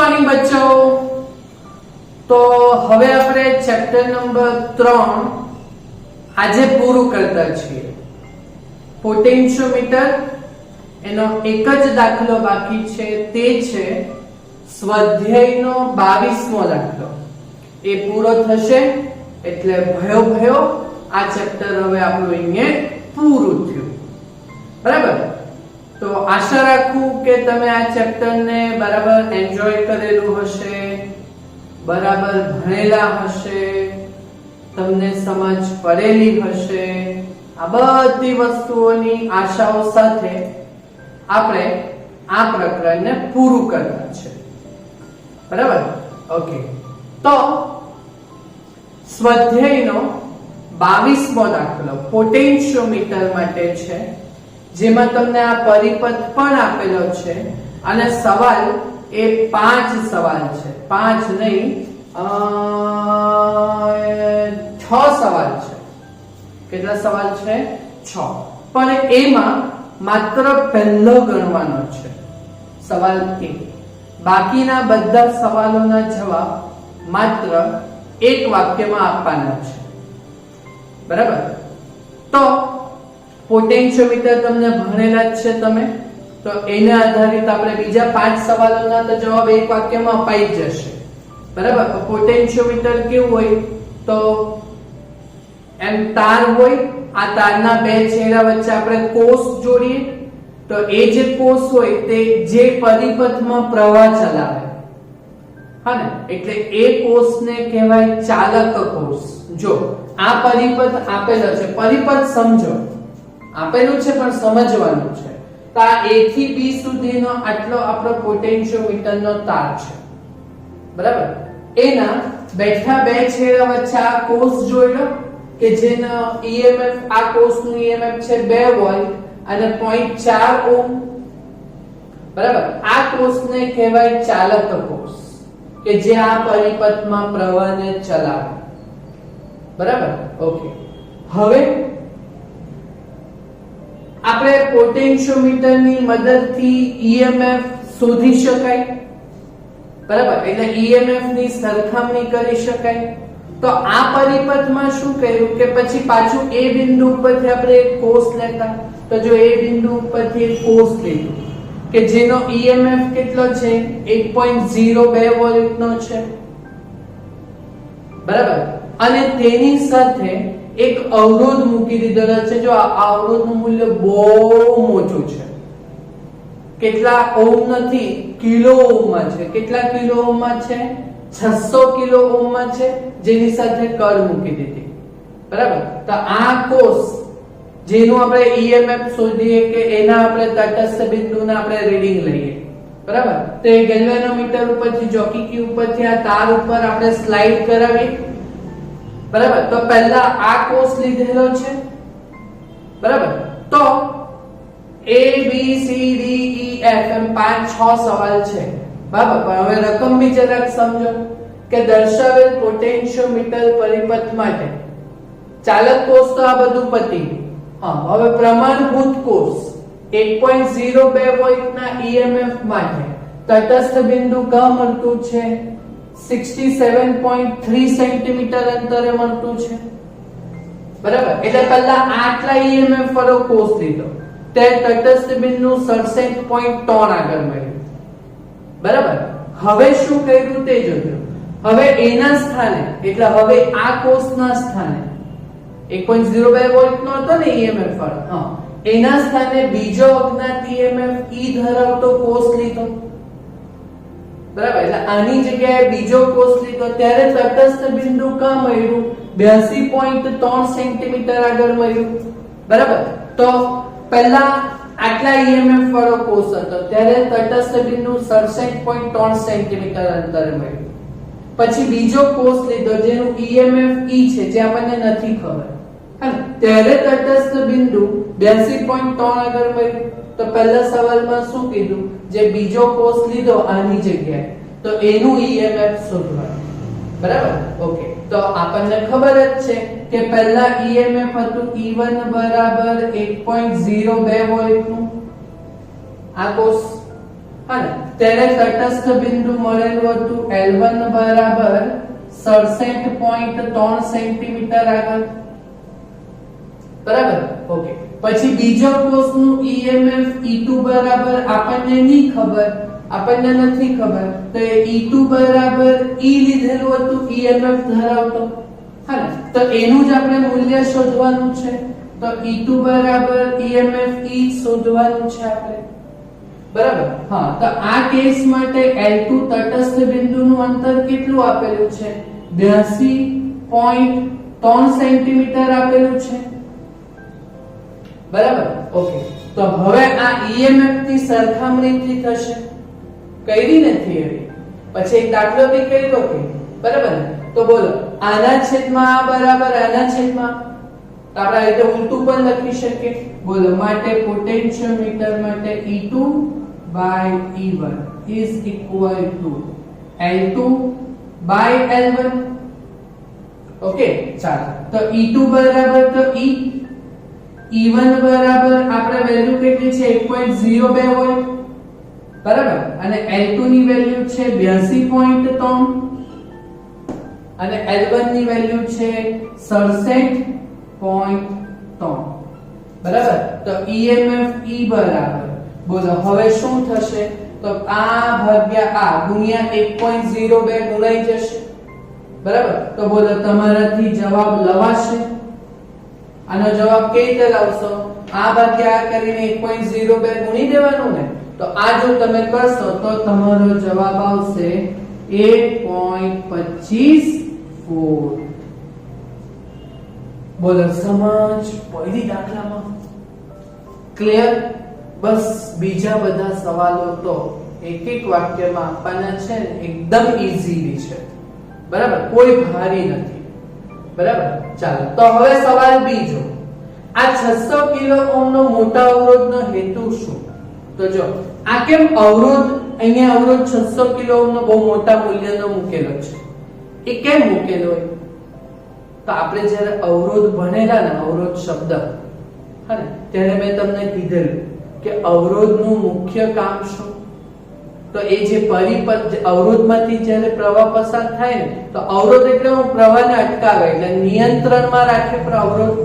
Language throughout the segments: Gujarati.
मॉर्निंग बच्चों। तो હવે આપણે ચેપ્ટર નંબર 3 આજે પૂરું કરતા છીએ। પોટેન્શિયોમીટર એનો એક જ દાખલો બાકી છે, તે છે સ્વાધ્યાયનો 22મો દાખલો। એ પૂરો થશે એટલે ભયો આ ચેપ્ટર હવે આપણું અહીંયા પૂરું થયું, બરાબર। તો આશા રાખું કે તમે આ ચેપ્ટર ને બરાબર એન્જોય કરેલું હશે, બરાબર ભણેલા હશે, તમને સમજ પડેલી હશે। આ બધી વસ્તુઓની આશાઓ સાથે આપણે આ પ્રકરણને પૂરું કરતા છે, બરાબર। ઓકે, તો સ્વાધ્યાયનો 22મો દાખલો પોટેન્શિયોમીટર માટે છે, જેમાં તમને આ પરિપથ પણ આપેલો છે અને સવાલ એ 5 સવાલ છે, 5 નહીં 6 સવાલ છે। કેટલા સવાલ છે? 6। પણ એમાં માત્ર પહેલો ગણવાનો છે, સવાલ 1। બાકીના બધા સવાલોના જવાબ માત્ર એક વાક્યમાં આપવાના છે, બરાબર। તો પોટેન્શિયોમીટર તમને ભણેલા જ છે તમે, તો એના આધારિત આપણે બીજા 5 સવાલોના તો જવાબ એક વાક્યમાં અપાઈ જ જશે, બરાબર। પોટેન્શિયોમીટર કેવું હોય તો એમ તાર હોય, આ તારના બે છેડા વચ્ચે આપણે કોષ જોડીએ તો એ જે કોષ હોય તે જે પરિપથમાં પ્રવાહ ચલાવે, હા ને, એટલે એ કોષને કહેવાય ચાલક કોષ। જો આ પરિપથ આપેલો છે, પરિપથ સમજો, આપેલું છે પણ સમજવાનું છે। તો આ A થી B સુધીનો આટલો આપણો પોટેન્શિયોમીટરનો તાર છે, બરાબર। એના બેઠા બે છેડા વચ્ચે આ કોષ જોડ્યો કે જેનો EMF, આ કોષનું EMF છે 2 વોલ્ટ અને 0.4 ઓહ્મ, બરાબર। આ કોષને કહેવાય ચાલક કોષ કે જે આ પરિપથમાં પ્રવાહને ચલાવે, બરાબર। ઓકે, હવે આપણે પોટેન્શિયોમીટરની મદદથી EMF શોધી શકાય, બરાબર। એટલે EMF ની સરખામણી કરી શકાય। તો આ પરિપથમાં શું કર્યું કે પછી પાછું એ બિંદુ ઉપરથી આપણે એક કોષ લેતા, તો જો એ બિંદુ ઉપરથી એક કોષ લીધું કે જેનો EMF કેટલો છે? 1.02 વોલ્ટનો છે, બરાબર। અને તેની સાથે એક અવરોધ મૂકી દીધેલો છે। જો આ અવરોધનું મૂલ્ય બહુ મોટું છે, કેટલા ઓહ્મ નથી, કિલો ઓહ્મમાં છે। કેટલા કિલો ઓહ્મમાં છે? 600 કિલો ઓહ્મમાં છે, જેની સાથે કળ મૂકી દીધી, બરાબર। તો આ કોષ જેનું આપણે EMF શોધીએ કે એના આપણે તટસ્થ બિંદુના આપણે રીડિંગ લઈએ, બરાબર। તો એ ગેલ્વેનોમીટર ઉપરથી જોકીકી ઉપરથી આ તાર ઉપર આપણે સ્લાઇડ કરાવીએ, બરાબર। તો પહેલા આ કોષ લીધેલો છે, બરાબર। તો A B C D E F એમ 5-6 સવાલ છે, બરાબર। પણ હવે રકમ બી જરાક સમજો કે દર્શાવેલ પોટેન્શિયોમીટર પરિપથ માટે ચાલક કોષ તો આ બધું પતી ગયું। હા, હવે પ્રમાણભૂત કોષ 1.02 વોલ્ટના EMF માટે તટસ્થ બિંદુ ક્યાં મળતું છે? 67.3 સેન્ટીમીટર અંતરે મળતું છે, બરાબર। એટલે પહેલા આટલા EMF વાળો કોષ લીધો, તે તટસ્થ બિંદુ 67.3 આગળ મળ્યું, બરાબર। હવે શું કર્યું તે જોજો। હવે એના સ્થાને, એટલે હવે આ કોષના સ્થાને 1.02 વોલ્ટનો હતો ને EMF વાળો, હા, એના સ્થાને બીજો અજ્ઞાત EMF E ધરાવતો કોષ લીધો, બરાબર। એટલે આની જગ્યાએ બીજો કોષ લીધો ત્યારે તટસ્થ બિંદુ ક્યાં મળ્યું? 82.3 સેન્ટીમીટર આગળ મળ્યું, બરાબર। તો પહેલા આટલા EMF વાળો કોષ હતો ત્યારે તટસ્થ બિંદુ 67.3 સેન્ટીમીટર અંતરે મળ્યું। પછી બીજો કોષ લીધો જેનું EMF E છે, જે આપણને નથી ખબર, હા, ત્યારે તટસ્થ બિંદુ 82.3 આગળ મળ્યું। તો પહેલા સવાલમાં શું કીધું? જે બીજો કોષ લીધો આની જગ્યાએ, તો એનું EMF શોધવાનું, બરાબર। ઓકે, તો આપણને ખબર જ છે કે પહેલા EMF હતું E1 બરાબર 1.02 વોલ્ટનું, આ કોષ, હા ને, ત્યારે તટસ્થ બિંદુ મળેલું હતું L1 બરાબર 67.3 સેન્ટીમીટર આગળ, બરાબર. ઓકે, પછી બીજો કોષનું EMF E2 બરાબર આપણને નહીં ખબર, આપણને નથી ખબર, તો એ E2 બરાબર E લીધેલું હતું EMF ધરાવતો, હા ને, તો એનું જ આપણે મૂલ્ય શોધવાનું છે. તો E2 બરાબર EMF E શોધવાનું છે આપણે, બરાબર. હા, તો આ કેસ માટે L2 તટસ્થ બિંદુનું અંતર કેટલું આપેલું છે? 82.3 સેન્ટીમીટર આપેલું છે, બરાબર. ઓકે, તો હવે આ EMF ની સરખામણી થશે, કરી નથી એવી. પછી એક દાખલો બી કર્યો કે, બરાબર ને, તો બોલો આના છેદમાં આ બરાબર આના છેદમાં, તો આપણે આ રીતે ઉલટું પણ લખી શકીએ. બોલો, માટે પોટેન્શિયોમીટર માટે E2 by E1 is equal to L2 by L1. Okay, ચાલો, તો E2 બરાબર તો E1 બરાબર આપણે વેલ્યુ કેટલી છે? 1.02 વોલ્ટ, બરાબર. અને L2 ની વેલ્યુ છે 82.3 અને L1 ની વેલ્યુ છે 67.3, બરાબર. તો EMF E બરાબર, બોલો હવે શું થશે? તો આ ભાગ્યા આ ગુણ્યા 1.02 ગુણાઈ જશે, બરાબર. તો બોલો તમારાથી જવાબ લવાશે? આનો જવાબ કેવી રીતે લાવશો? આ ભાગ્યા આ કરીને 1.02 ગુણી દેવાનું ને, તો આ જો તમે કરશો તો તમારો જવાબ આવશે 8.25 વોલ્ટ. બોલો સમજ પડી દાખલામાં? ક્લિયર? બસ બીજા બધા સવાલો તો એક એક વાક્યમાં આપવાના છે ને, એકદમ ઈઝી છે, બરાબર, કોઈ ભારી નથી, બરાબર. ચાલો, તો હવે સવાલ બીજો, આ 600 કિલો ઓહ્મનો મોટા અવરોધનો હેતુ શું? તો જો આ કેમ અવરોધ, અહીંયા અવરોધ 600 કિલો ઓહ્મનો બહુ મોટા મૂલ્યનો મૂકેલો છે, એ કેમ મૂકેલો હોય? તો આપણે જ્યારે અવરોધ ભણેલા ને, અવરોધ શબ્દ, હા ને, ત્યારે મેં તમને કીધેલું કે અવરોધનું મુખ્ય કામ શું? તો એ જે પરિપથ અવરોધમાંથી જ્યારે પ્રવાહ પસાર થાય ને, તો અવરોધ એટલે પ્રવાહને અટકાવે, એટલે નિયંત્રણમાં રાખે. અવરોધ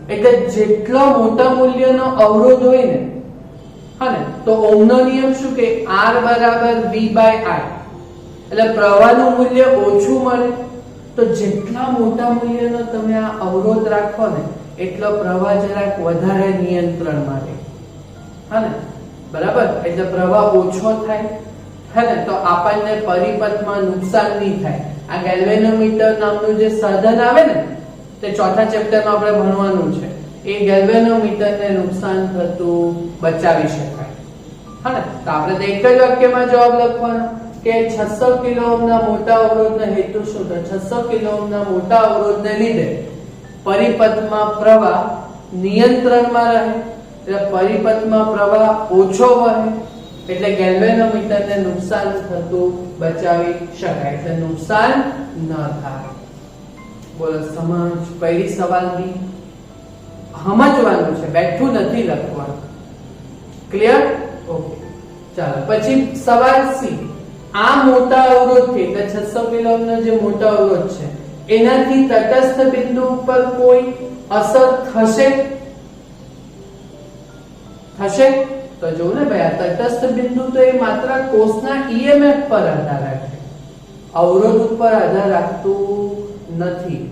એટલે જેટલો મોટા મૂલ્યનો અવરોધ હોય ને, હા ને, તો ઓહ્મનો નિયમ શું કે R બરાબર V by I, એટલે પ્રવાહનું મૂલ્ય ઓછું મળે. તો જેટલા મોટા મૂલ્યનો તમે આ અવરોધ રાખો ને, એટલો પ્રવાહ જરાક વધારે નિયંત્રણમાં રહે, હા ને, બરાબર. એટલે પ્રવાહ ઓછો થાય, હે ને, તો આપણને પરિપથમાં નુકસાન નહીં થાય. આ ગેલ્વેનોમીટર નામનું જે સાધન આવે ને, તે ચોથા ચેપ્ટરમાં આપણે ભણવાનું છે. એ ગેલ્વેનોમીટરને નુકસાન થતું બચાવી શકાય, હા ને. તો આપણે તો એક જ વાક્યમાં જવાબ લખવાનો કે 600 કિલો ઓહ્મના મોટા અવરોધનો હેતુ શું? તો 600 કિલો ઓહ્મના મોટા અવરોધને લીધે પરિપથમાં પ્રવાહ નિયંત્રણમાં રહે, એટલે પરિપથમાં પ્રવાહ ઓછો વહે, એટલે ગેલ્વેનોમીટરને નુકસાન થતું બચાવી શકાય, એટલે નુકસાન ન થાય. બોલો સમજ પડી? સવાલ બી સમજવાનું છે, બેઠું નથી લખવાનું. ક્લિયર? ઓકે, ચાલો પછી સવાલ સી, આ મોટા અવરોધથી, એટલે 600 કિલો ઓહ્મનો જે મોટો અવરોધ છે, એનાથી તટસ્થ બિંદુ ઉપર કોઈ અસર થશે? થશે? તો જો ને ભાઈ, આ તટસ્થ બિંદુ તો એ માત્ર કોષના EMF પર આધાર રાખે, અવરોધ ઉપર આધાર રાખતું નથી,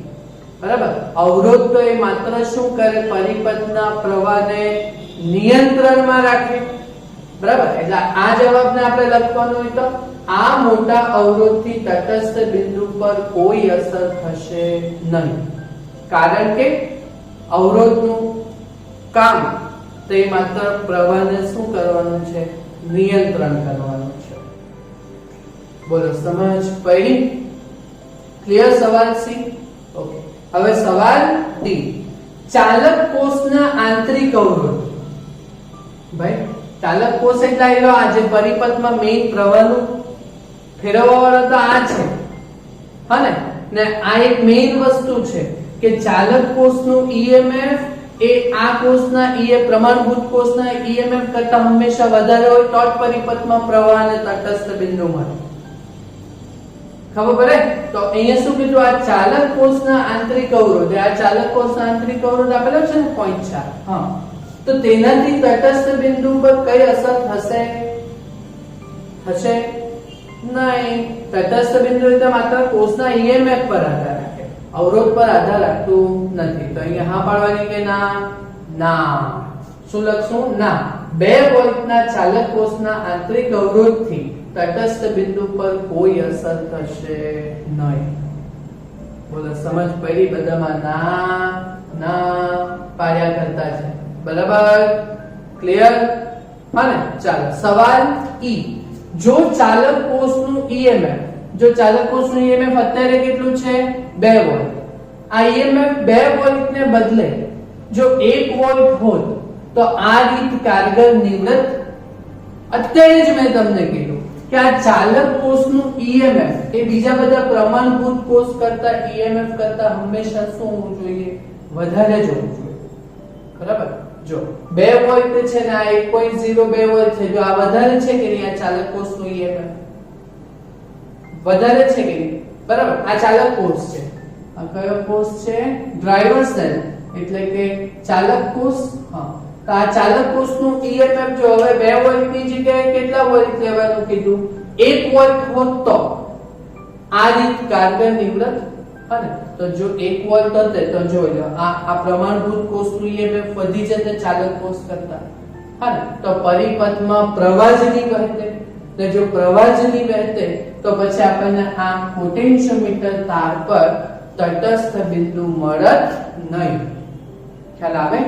બરાબર. અવરોધ તો એ માત્ર શું કરે? પરિપથના પ્રવાહને નિયંત્રણમાં રાખે, બરાબર. એટલે આ જવાબને આપણે લખવાનો હોય તો આ મોટા અવરોધથી તટસ્થ બિંદુ પર કોઈ અસર થશે નહીં, કારણ કે અવરોધનું કામ તો એ માત્ર પ્રવાહને શું કરવાનું છે? નિયંત્રણ કરવાનું છે. બોલો સમજ પડી? ક્લિયર? સવાલ સી. ઓકે, હવે સવાલ ડી, ચાલક કોષના આંતરિક અવરોધ. ભાઈ, ચાલક કોષ એટલે આ જે પરિપથમાં મેઇન પ્રવાહનું ફેરવવાવાળો તો આ છે, હા ને. આ એક મેઇન વસ્તુ છે કે ચાલક કોષનું EMF એ આ કોષના પ્રમાણભૂત કોષના EMF કરતા હંમેશા વધારે હોય તો જ પરિપથમાં પ્રવાહ અને તટસ્થ બિંદુ મળે. ખબર પડે? તો અહીંયા શું કીધું? આ ચાલક કોષના આંતરિક અવરોધ, આ ચાલક કોષના આંતરિક અવરોધ આપેલો છે ને 0.4. હા, તો તેનાથી તટસ્થ બિંદુ પર કઈ અસર થશે? થશે નહીં. તટસ્થ બિંદુ એટલે માત્ર કોષના EMF પર આધાર રાખે, અવરોધ પર આધાર રાખતું નથી. તો અહીંયા હા પાડવાની કે ના? ના. શું લખશું? ના. 2 વોલ્ટના ચાલક કોષના આંતરિક અવરોધથી તટસ્થ બિંદુ પર કોઈ અસર થશે નહીં. બોલો સમજ પડી? બધામાં ના ના પાડ્યા કરતા છે. બરાબર? ક્લિયર? હા ને? ચાલો સવાલ ઈ. જો ચાલક કોષનું EMF, જો ચાલક કોષનું EMF અત્યારે કેટલું છે? 2 વોલ્ટ. આ EMF 2 વોલ્ટને બદલે જો 1 વોલ્ટ હોત તો આ રીત કારગર નિવૃત્ત. અત્યારે જ મેં તમને કીધું કે આ ચાલક કોષનું EMF એ બીજા બધા પ્રમાણભૂત કોષ કરતા EMF કરતા હંમેશા શું હોવું જોઈએ? વધારે જ હોવું જોઈએ. બરાબર? જો 2 વોલ્ટ છે ને આ 1.02 વોલ્ટ છે, જો આ વધારે છે કે નહીં? આ ચાલક કોષનું EMF વધારે છે કે નહીં? બરાબર? આ ચાલક કોષ છે. આ કયો કોષ છે? ડ્રાઈવર સેલ, એટલે કે ચાલક કોષ. હા, તો આ ચાલક કોષનું EMF જો હવે 2 વોલ્ટની જગ્યાએ કેટલા વોલ્ટ લેવાનું કીધું? 1 વોલ્ટ હોત તો આ રીત કારગર નિવૃત્ત. હા ને? તો જો 1 વોલ્ટ હતે તો જોઈ લો આ પ્રમાણભૂત કોષનું EMF વધી જશે ચાલક કોષ કરતા. હા ને? તો પરિપથમાં પ્રવાહ જ નહીં વહેતે. તો જો પ્રવાહ જ નહીં વહેતે તો પછી આપણને આ પોટેન્શિયોમીટર તાર પર તટસ્થ બિંદુ મળત નહીં. ખ્યાલ આવે?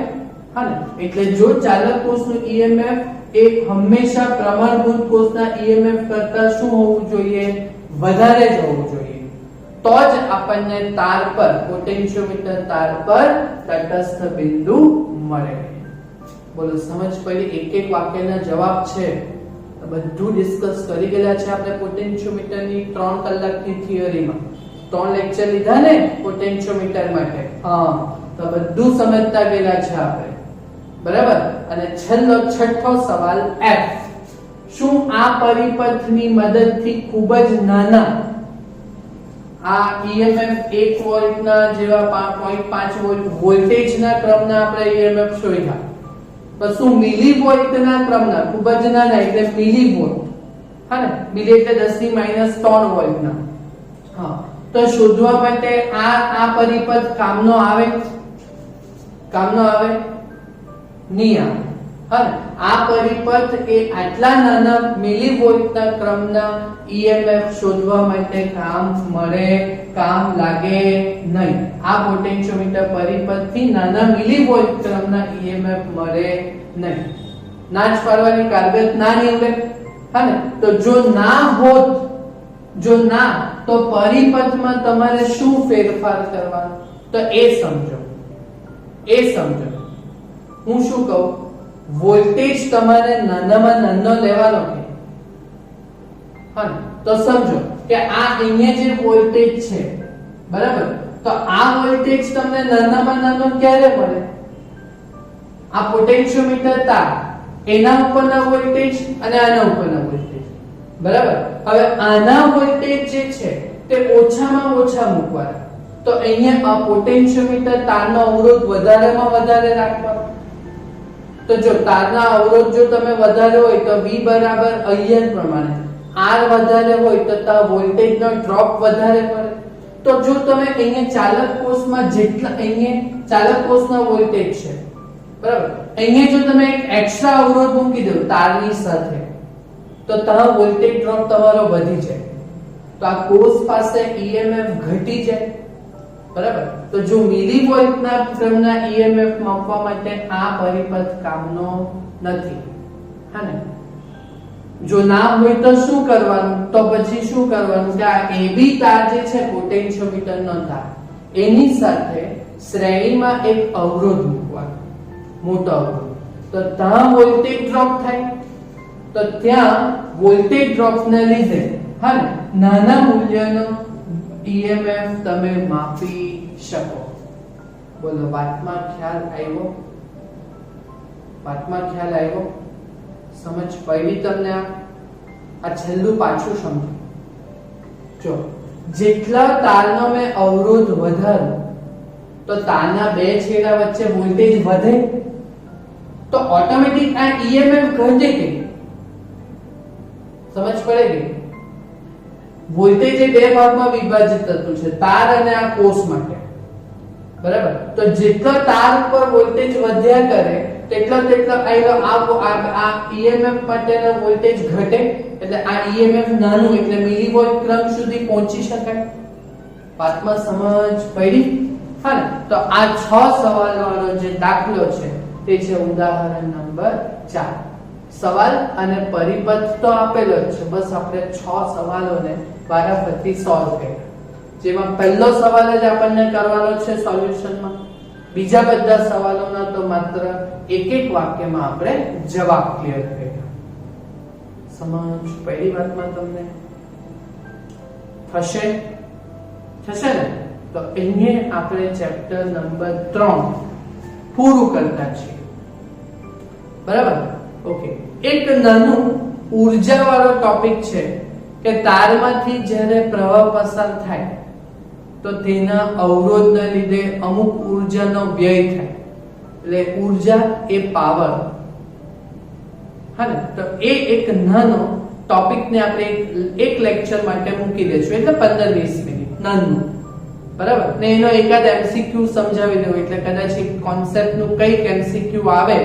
હા ને? એટલે જો ચાલક કોષનું EMF એ હંમેશા પ્રમાણભૂત કોષના EMF કરતા શું હોવું જોઈએ? વધારે જ હોવું જોઈએ. તો જ આપણને તાર પર, પોટેન્શિયોમીટર તાર પર તટસ્થ બિંદુ મળે. બોલો સમજ પડી? એક એક વાક્યના જવાબ છે બધું ડિસ્કસ કરી ગયેલા છે આપણે પોટેન્શિયોમીટરની 3 કલાકની થિયરીમાં. 3 લેક્ચર લીધા ને પોટેન્શિયોમીટર માટે. હા, તો બધું સમજતા ગયેલા છે આપણે. બરાબર? અને છેલ્લો 6થો સવાલ F. શું આ પરિપથની મદદથી ખૂબ જ નાના આ EMF 1 વોલ્ટના જેવા 0.5 વોલ્ટ વોલ્ટેજના ક્રમના આપણે EMF શોધ્યા, તો શું મિલીવોલ્ટના ક્રમના, ખૂબ જ નાના એટલે મિલીવોલ્ટ, હા ને? મિલી એટલે 10⁻³ વોલ્ટના. હા, તો શોધવા માટે આ પરિપથ કામનો આવે? કામનો આવે? નહીં આવે. હા, આ પરિપથ એ આટલા નાના મિલીવોલ્ટના ક્રમના EMF શોધવા માટે કામ લાગે નહીં. આ પોટેન્શિયોમીટર પરિપથથી નાના મિલીવોલ્ટ ક્રમના EMF મળે નહીં. ના જ પાડવાની, કારગર ના નીવડે. હા ને? તો જો ના હોત, જો ના, તો પરિપથમાં તમારે શું ફેરફાર કરવાનો? તો એ સમજો. હું શું કહું? વોલ્ટેજ તમારે નાનામાં નાનો લેવાનો છે. હા, તો સમજો કે આ અહીંયા જે વોલ્ટેજ છે, બરાબર? તો આ વોલ્ટેજ તમને નાનામાં નાનો ક્યારે મળે? આ પોટેન્શિયોમીટર તાર, એના ઉપરના વોલ્ટેજ અને આના ઉપરના વોલ્ટેજ. બરાબર? હવે આના વોલ્ટેજ જે છે તે ઓછામાં ઓછા મૂકવાના. તો અહીંયા આ પોટેન્શિયોમીટર તારનો અવરોધ વધારેમાં વધારે રાખવાનો. તો જો તારના અવરોધ જો તમે વધારે હોય તો V બરાબર અહીંયા પ્રમાણે, R વધારે હોય તો તા વોલ્ટેજનો ડ્રોપ વધારે પડે. તો જો તમે અહીંયા ચાલક કોષમાં જેટલા અહીંયા ચાલક કોષનો વોલ્ટેજ છે, બરાબર, અહીંયા જો તમે એક એક્સ્ટ્રા અવરોધ મૂકી દો તારની સાથે, તો તા વોલ્ટેજ ડ્રોપ તમારો વધી જાય. તો આ કોષ પાસે EMF ઘટી જાય. બરાબર? તો જો મિલીવોલ્ટના ક્રમના EMF માપવા માટે આ પરિપથ કામનો નથી. હા ને? જો ના હોય તો શું કરવાનું? તો પછી શું કરવાનું કે આ AB તાર જે છે પોટેન્શિયોમીટરનો તાર, એની સાથે શ્રેણીમાં એક અવરોધ મૂકવાનો, મોટો અવરોધ. તો ત્યાં વોલ્ટેજ ડ્રોપ થાય. તો ત્યાં વોલ્ટેજ ડ્રોપને લીધે, હા ને, નાના મૂલ્યનો EMF તમે માપી શકો. બોલો વાતમાં ખ્યાલ આવ્યો? વાતમાં ખ્યાલ આવ્યો? સમજ પડી તમને? આ છેલ્લું પાછું સમજો. જો જેટલા તારનો મેં અવરોધ વધારો તો તારના બે છેડા વચ્ચે વોલ્ટેજ વધે, તો ઓટોમેટિક આ EMF ઘટે કે? સમજ પડે કે? વોલ્ટેજ એ બે ભાગમાં વિભાજિત થતું છે, તાર અને આ કોષ માટે, બરાબર? તો જેટલા તાર પર વોલ્ટેજ વધ્યા કરે તેટલા આ EMF માટેનો વોલ્ટેજ ઘટે, એટલે આ EMF નાનું એટલે મિલીવોલ્ટ ક્રમ સુધી પહોંચી શકાય. વાતમાં સમજ પડી? હા ને? તો આ 6 સવાલોનો જે દાખલો છે તે છે ઉદાહરણ નંબર 4. સવાલ અને પરિપથ તો આપેલો જ છે, બસ આપણે 6 સવાલોને વારાફરતી સોલ્વ કર્યા. જેમાં પહેલો સવાલ જ આપણને કરવાનો છે સોલ્યુશનમાં, બીજા બધા સવાલોના તો માત્ર એક વાક્યમાં આપણે જવાબ ક્લિયર કર્યા. સમજ પડી વાતમાં તમને? થશે ને? તો અહીંયા આપણે ચેપ્ટર નંબર 3 પૂરું કરતા છીએ, બરાબર? ઓકે. એક નાનું ઉર્જા વાળો ટોપિક છે કે તારમાંથી જ્યારે પ્રવાહ પસાર થાય તો તેના અવરોધના લીધે અમુક ઉર્જાનો વ્યય થાય, એટલે ઉર્જા એ પાવર. હા ને? તો એ એક નાનો ટોપિકને આપણે એક લેક્ચર માટે મૂકી દઈશું, એટલે 15-20 મિનિટ નાનું, બરાબર? ને એનો એકાદ MCQ સમજાવી દઉં, એટલે કદાચ એક કોન્સેપ્ટ નું કઈક MCQ આવે,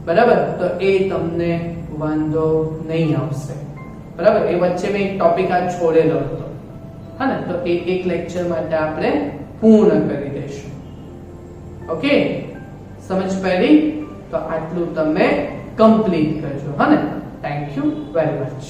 બરાબર? તો એ તમને વાંધો નહીં આવશે, બરાબર? એ વચ્ચે મેં એક ટોપિક આ છોડેલો હતો, હા ને? તો એ એક લેક્ચર માટે આપણે પૂર્ણ કરી દઈશું. ઓકે, સમજ પડી? તો આટલું તમે કમ્પ્લીટ કરજો, હા ને? Thank you very much.